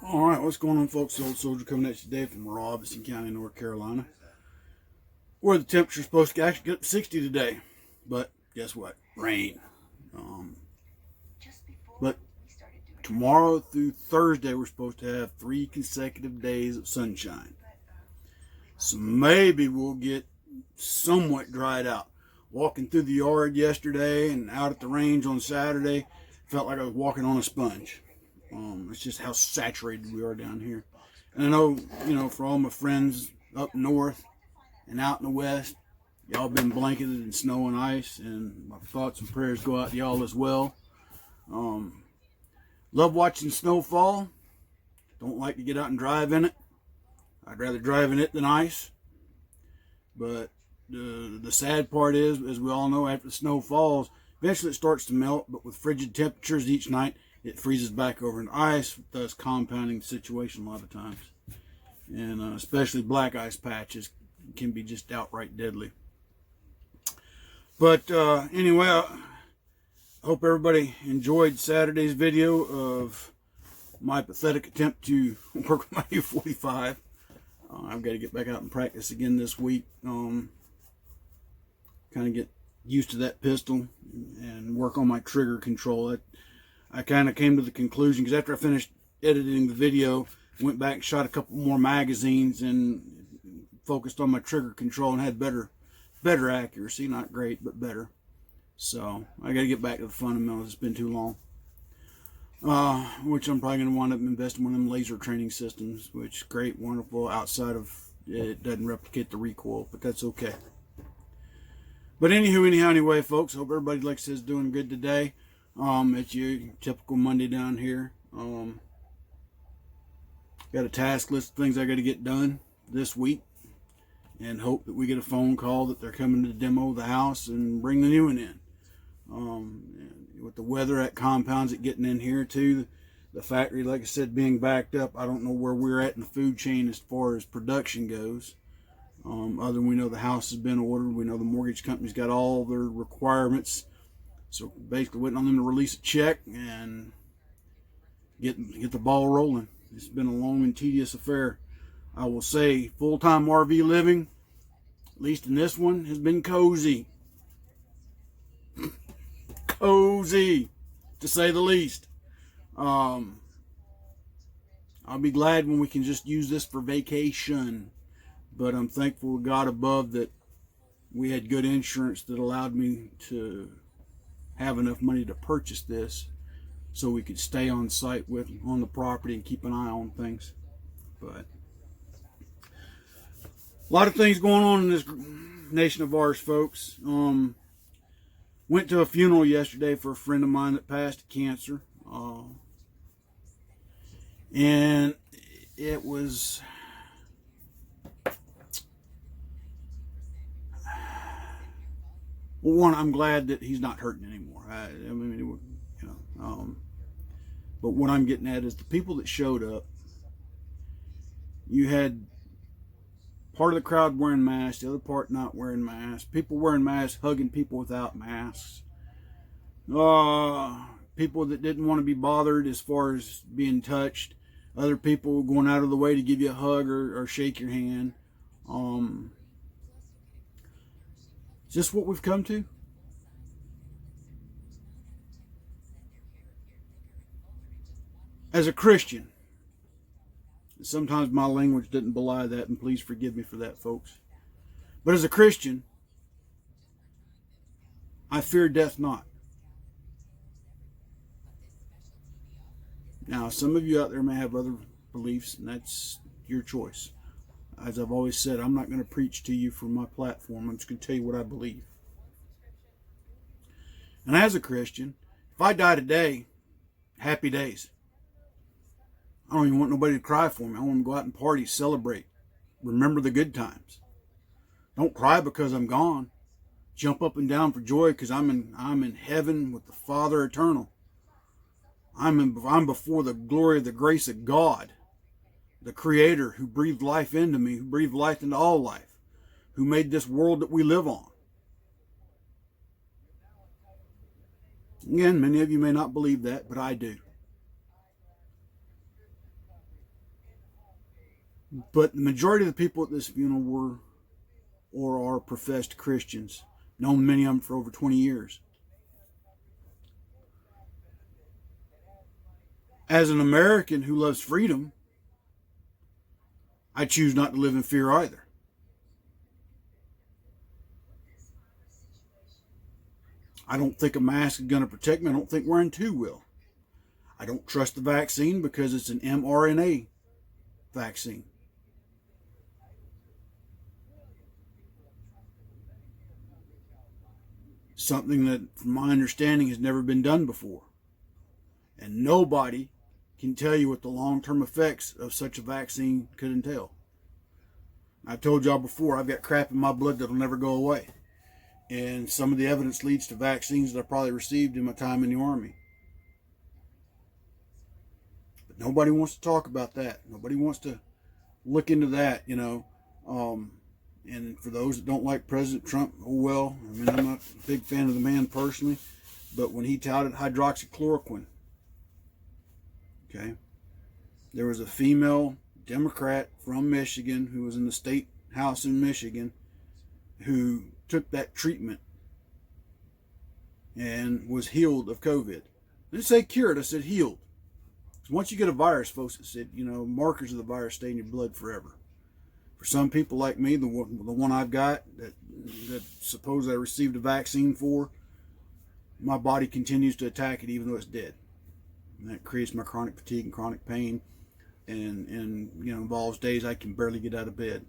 All right, what's going on, folks? The Old Soldier coming at you today from Robeson County, North Carolina, where the temperature's supposed to actually get up to 60 today. But guess what? Rain. But tomorrow through Thursday, we're supposed to have 3 consecutive days of sunshine. So maybe we'll get somewhat dried out. Walking through the yard yesterday and out at the range on Saturday, felt like I was walking on a sponge. It's just how saturated we are down here. And I know, for all my friends up north and out in the west, y'all been blanketed in snow and ice, and my thoughts and prayers go out to y'all as well. Love watching snow fall. Don't like to get out and drive in it. I'd rather drive in it than ice. But the sad part is, as we all know, after the snow falls, eventually it starts to melt, but with frigid temperatures each night, it freezes back over into ice, thus compounding the situation a lot of times. And especially black ice patches can be just outright deadly. But anyway, I hope everybody enjoyed Saturday's video of my pathetic attempt to work with my U-45. I've got to get back out and practice again this week. Kind of get used to that pistol and work on my trigger control. I kind of came to the conclusion, because after I finished editing the video, went back and shot a couple more magazines and focused on my trigger control and had better accuracy. Not great, but better. So I got to get back to the fundamentals. It's been too long. Which I'm probably going to wind up investing in one of them laser training systems, which great, wonderful. Outside of it doesn't replicate the recoil, but that's okay. But anyway, folks, hope everybody, like I said, is doing good today. It's your typical Monday down here. Got a task list of things I got to get done this week, and hope that we get a phone call that they're coming to demo the house and bring the new one in. With the weather, that compounds it getting in here too. The factory, like I said, being backed up, I don't know where we're at in the food chain as far as production goes. Other than we know the house has been ordered, we know the mortgage company's got all their requirements. So basically waiting on them to release a check and get the ball rolling. It's been a long and tedious affair. I will say full-time RV living, at least in this one, has been cozy. Cozy, to say the least. I'll be glad when we can just use this for vacation. But I'm thankful to God above that we had good insurance that allowed me to have enough money to purchase this so we could stay on site on the property and keep an eye on things. But a lot of things going on in this nation of ours, folks. Went to a funeral yesterday for a friend of mine that passed of cancer. And it was... Well, one, I'm glad that he's not hurting anymore. But what I'm getting at is the people that showed up. You had part of the crowd wearing masks, the other part not wearing masks. People wearing masks, hugging people without masks. People that didn't want to be bothered as far as being touched. Other people going out of the way to give you a hug or shake your hand. Is this what we've come to? As a Christian, sometimes my language didn't belie that, and please forgive me for that, folks. But as a Christian, I fear death not. Now, some of you out there may have other beliefs, and that's your choice. As I've always said, I'm not going to preach to you from my platform. I'm just going to tell you what I believe. And as a Christian, if I die today, happy days. I don't even want nobody to cry for me. I want them to go out and party, celebrate. Remember the good times. Don't cry because I'm gone. Jump up and down for joy because I'm in heaven with the Father eternal. I'm before the glory of the grace of God, the Creator who breathed life into me, who breathed life into all life, who made this world that we live on. Again, many of you may not believe that, but I do. But the majority of the people at this funeral were or are professed Christians. Known many of them for over 20 years. As an American who loves freedom, I choose not to live in fear either. I don't think a mask is going to protect me. I don't think wearing two will. I don't trust the vaccine because it's an mRNA vaccine. Something that, from my understanding, has never been done before. And nobody can tell you what the long-term effects of such a vaccine could entail. I've told y'all before, I've got crap in my blood that'll never go away. And some of the evidence leads to vaccines that I probably received in my time in the Army. But nobody wants to talk about that. Nobody wants to look into that, you know. And for those that don't like President Trump, oh well. I mean, I'm not a big fan of the man personally. But when he touted hydroxychloroquine, okay, there was a female Democrat from Michigan who was in the state house in Michigan who took that treatment and was healed of COVID. I didn't say cured, I said healed. So once you get a virus, folks, it said, you know, markers of the virus stay in your blood forever. For some people like me, the one I've got that suppose I received a vaccine for, my body continues to attack it even though it's dead. And that creates my chronic fatigue and chronic pain, and you know, involves days I can barely get out of bed.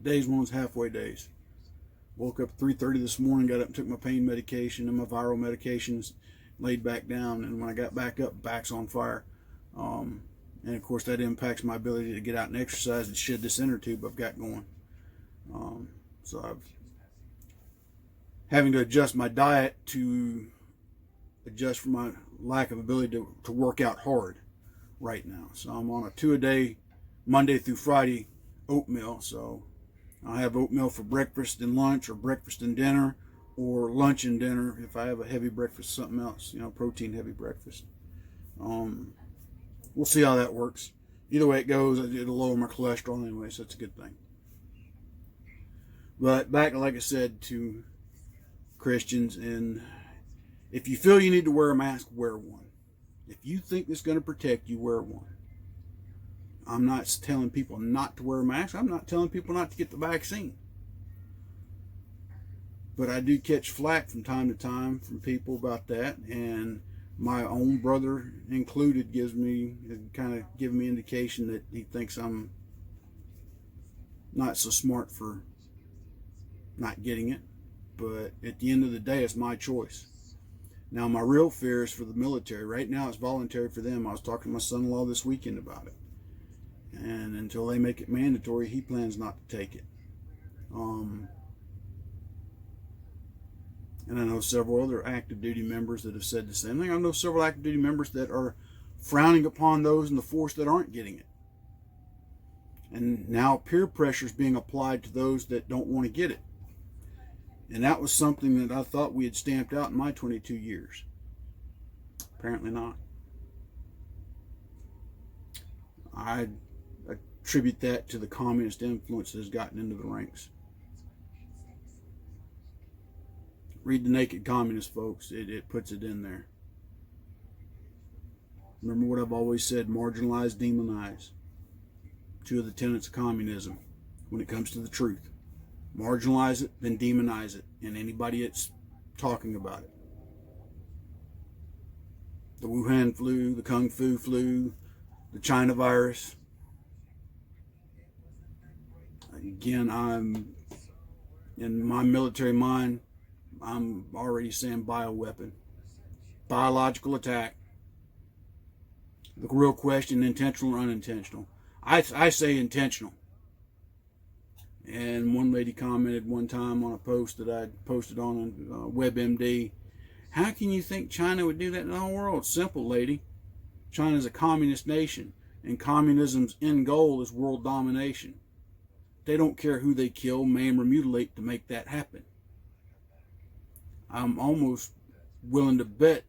Days when it's halfway days. Woke up at 3:30 this morning, got up and took my pain medication and my viral medications, laid back down, and when I got back up, back's on fire. And of course that impacts my ability to get out and exercise and shed this inner tube I've got going. So I've having to adjust my diet to adjust for my lack of ability to work out hard right now. So I'm on a 2-a-day, Monday through Friday, oatmeal. So I have oatmeal for breakfast and lunch, or breakfast and dinner, or lunch and dinner if I have a heavy breakfast, something else, you know, protein heavy breakfast. We'll see how that works. Either way it goes, it'll lower my cholesterol anyway, so that's a good thing. But back, like I said, to Christians, and if you feel you need to wear a mask, wear one. If you think it's going to protect you, wear one. I'm not telling people not to wear a mask. I'm not telling people not to get the vaccine. But I do catch flack from time to time from people about that, and my own brother included kind of giving me indication that he thinks I'm not so smart for not getting it. But at the end of the day, it's my choice. Now, my real fear is for the military. Right now, it's voluntary for them. I was talking to my son-in-law this weekend about it. And until they make it mandatory, he plans not to take it. And I know several other active duty members that have said the same thing. I know several active duty members that are frowning upon those in the force that aren't getting it. And now peer pressure is being applied to those that don't want to get it. And that was something that I thought we had stamped out in my 22 years. Apparently not. I attribute that to the communist influence that has gotten into the ranks. Read The Naked Communist, folks. It puts it in there. Remember what I've always said, marginalize, demonize. Two of the tenets of communism when it comes to the truth. Marginalize it, then demonize it. And anybody that's talking about it. The Wuhan flu, the Kung Fu flu, the China virus. Again, I'm in my military mind, I'm already saying bioweapon. Biological attack. The real question, intentional or unintentional. I say intentional. And one lady commented one time on a post that I posted on WebMD, how can you think China would do that in the whole world? Simple, lady. China's a communist nation, and communism's end goal is world domination. They don't care who they kill, maim, or mutilate to make that happen. I'm almost willing to bet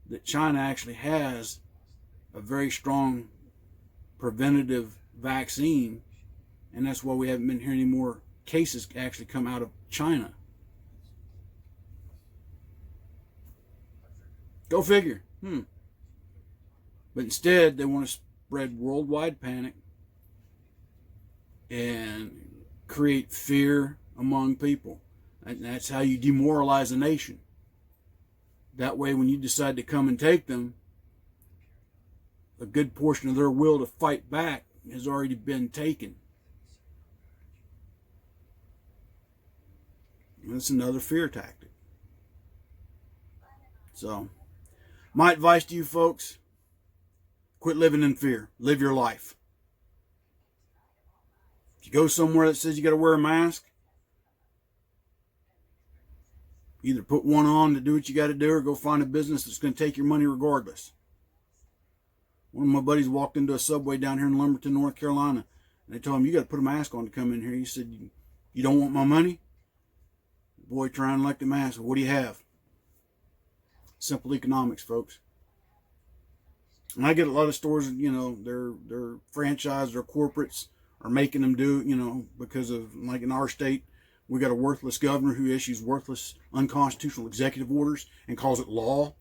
that China actually has a very strong preventative vaccine, and that's why we haven't been hearing any more cases actually come out of China. Go figure. But instead, they want to spread worldwide panic and create fear among people. And that's how you demoralize a nation. That way, when you decide to come and take them, a good portion of their will to fight back has already been taken. And that's another fear tactic. So, my advice to you folks, quit living in fear. Live your life. If you go somewhere that says you got to wear a mask, either put one on to do what you got to do or go find a business that's going to take your money regardless. One of my buddies walked into a Subway down here in Lumberton, North Carolina, and they told him, you got to put a mask on to come in here. He said, you don't want my money? The boy trying like the mask. What do you have? Simple economics, folks. And I get a lot of stores, their franchise, their corporates are making them do, because of, like in our state, we got a worthless governor who issues worthless, unconstitutional executive orders and calls it law.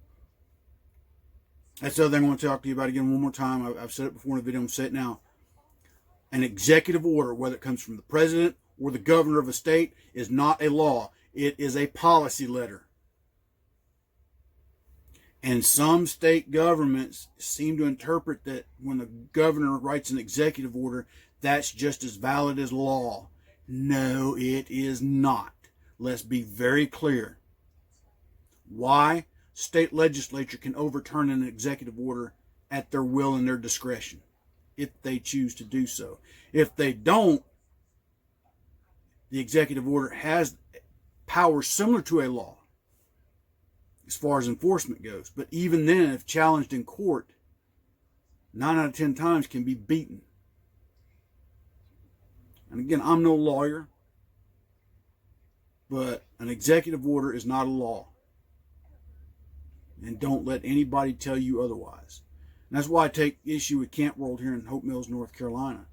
That's the other thing I want to talk to you about again one more time. I've said it before in the video, I'm saying it now. An executive order, whether it comes from the president or the governor of a state, is not a law. It is a policy letter. And some state governments seem to interpret that when the governor writes an executive order, that's just as valid as law. No, it is not. Let's be very clear. Why? State legislature can overturn an executive order at their will and their discretion if they choose to do so. If they don't, the executive order has powers similar to a law as far as enforcement goes. But even then, if challenged in court, 9 out of 10 times can be beaten. And again, I'm no lawyer, but an executive order is not a law. And don't let anybody tell you otherwise. And that's why I take issue with Camp World here in Hope Mills, North Carolina.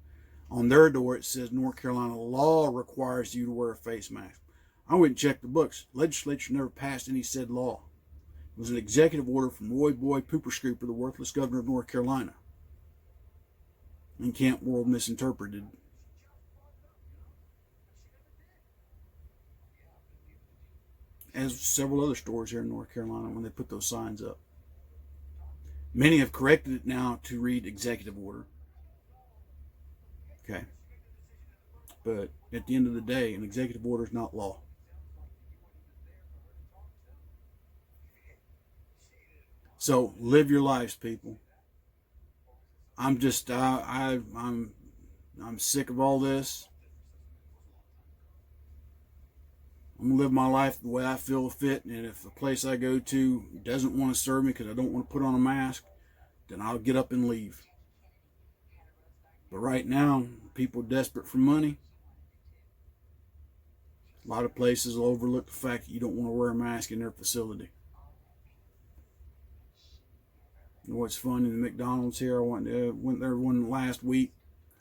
On their door, it says North Carolina law requires you to wear a face mask. I went and checked the books. Legislature never passed any said law. It was an executive order from Roy Boy Pooper Scooper, the worthless governor of North Carolina. And Camp World misinterpreted. As several other stores here in North Carolina when they put those signs up. Many have corrected it now to read executive order. Okay. But at the end of the day, an executive order is not law. So live your lives, people. I'm just I'm sick of all this. I'm going to live my life the way I feel fit, and if the place I go to doesn't want to serve me because I don't want to put on a mask, then I'll get up and leave. But right now, people are desperate for money. A lot of places will overlook the fact that you don't want to wear a mask in their facility. You know what's funny? The McDonald's here, I went there one last week,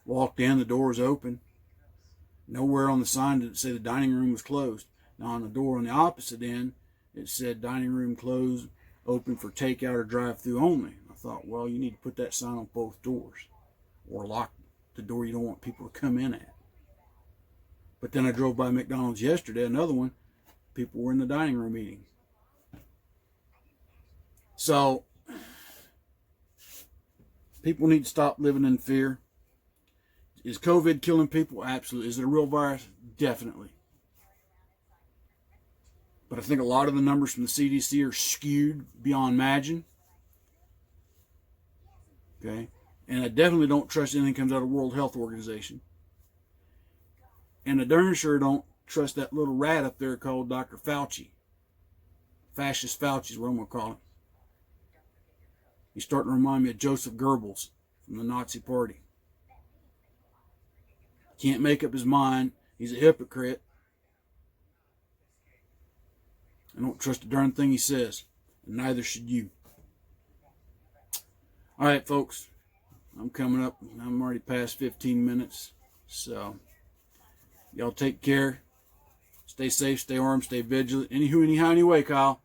walked in, the door was open. Nowhere on the sign did it say the dining room was closed. Now on the door on the opposite end, it said dining room closed, open for takeout or drive-through only. I thought, well, you need to put that sign on both doors or lock the door you don't want people to come in at. But then I drove by McDonald's yesterday, another one, people were in the dining room eating. So, people need to stop living in fear. Is COVID killing people? Absolutely. Is it a real virus? Definitely. But I think a lot of the numbers from the CDC are skewed beyond imagine. Okay? And I definitely don't trust anything that comes out of the World Health Organization. And I darn sure don't trust that little rat up there called Dr. Fauci. Fascist Fauci is what I'm going to call him. He's starting to remind me of Joseph Goebbels from the Nazi Party. Can't make up his mind. He's a hypocrite. I don't trust a darn thing he says. And neither should you. All right, folks. I'm coming up. I'm already past 15 minutes. So y'all take care. Stay safe, stay armed, stay vigilant. Anyhow, anyway, Kyle.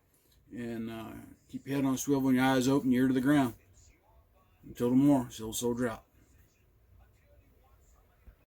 And keep your head on a swivel and your eyes open, your ear to the ground. Until tomorrow, Soul Soldier out.